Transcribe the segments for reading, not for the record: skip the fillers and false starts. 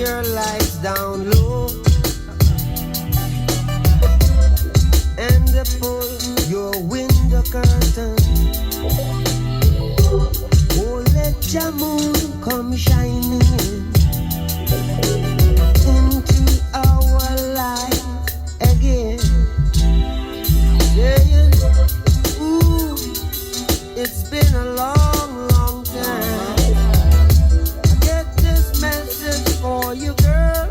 your lights down low and pull your window curtain. Oh, let your moon come shining into our life again. Saying, ooh, it's been a long, long time. I get this message for you, girl,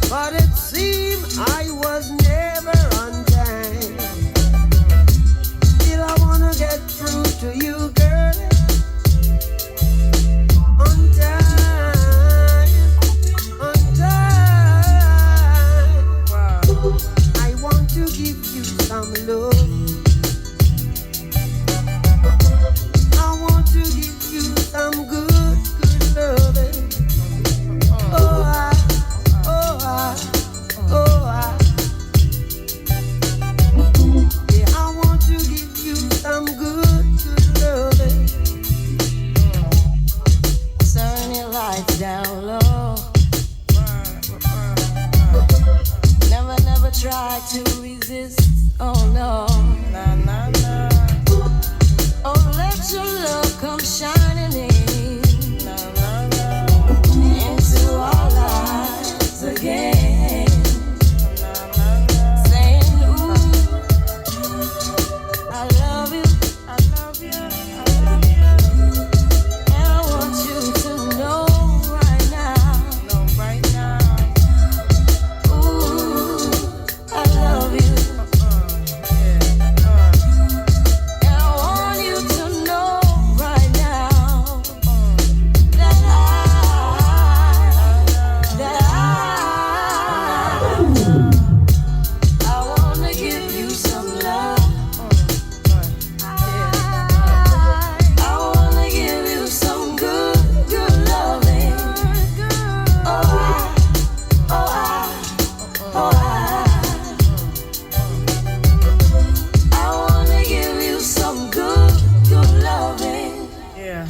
but it seemed I was never on time. Still I wanna get through to you, girl, on time, on time. I want to give you some love. I want to give you some good, good loving. Oh, yeah, I want to give you some good, good loving. Turn your lights down low. Never, never try to resist. Oh no. Nah, nah, nah. Oh, let your love come shining in. Nah, nah, nah. Into our lives again. Nah, nah, nah. Saying, ooh, I love you. I love you. I love you. And I want you to know right now. Know right now. Ooh, I love you. And I want you to know right now that I want to give you some love. I want to give you some good, good loving. Oh, I want to give you some good, good loving. Yeah,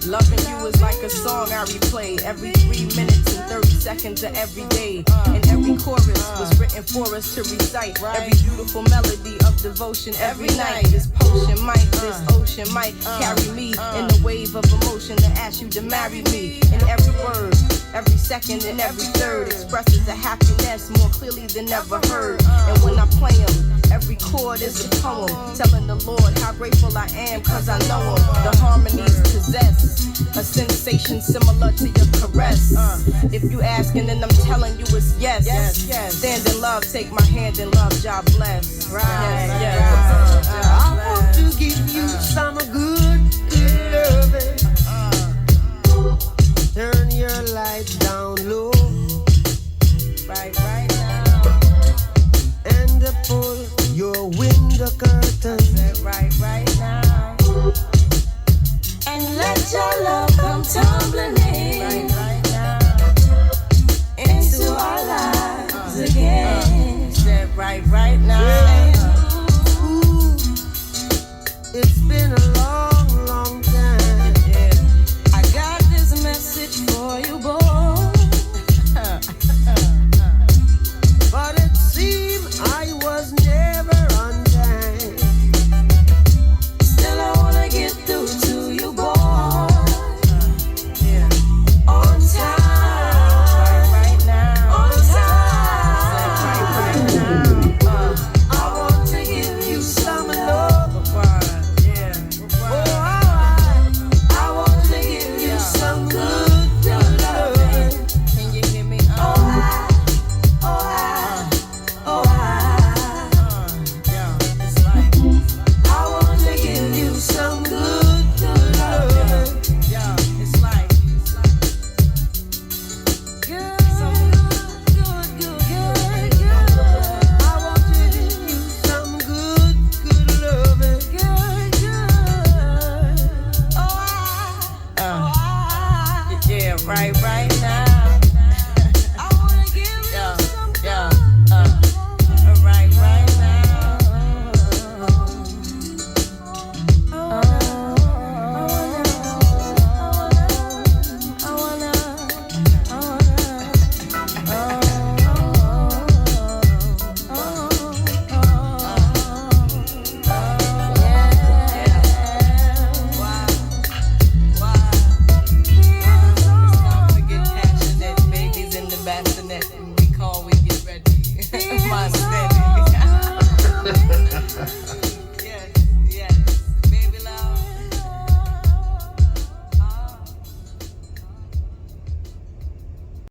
Loving you is like a song I replay every 3 minutes and 30 seconds of every day. And every chorus was written for us to recite. Every beautiful melody of devotion every night. This potion might, this ocean might carry me in the wave of emotion to ask you to marry me. And every word, every second and every third expresses a happiness more clearly than ever heard. And when I play them, every chord is a poem telling the Lord how grateful I am, cause I know him. The harmonies possess a sensation similar to your caress. If you asking, then I'm telling you it's yes. Stand in love, take my hand in love, God bless. Yes. I want to give you some good, good loving. Turn your lights down low Right now. and pull your window curtain. Right now. And let your love come tumbling in Right now. into our lives again. Said right now. Ooh, it's been a long, long time. I got this message for you, boy. But it seemed I was never on time. Still I wanna get through to you, boy. On time. Right now. On time. Right now. I want to give you some love. Oh, I want to give you some good, good loving. Can you hear me? Oh, It's like, I want to give you some good, good loving. it's like. Good, good, good, good, good. I want to give you some good, good loving. Good, good. Oh, Yeah, right.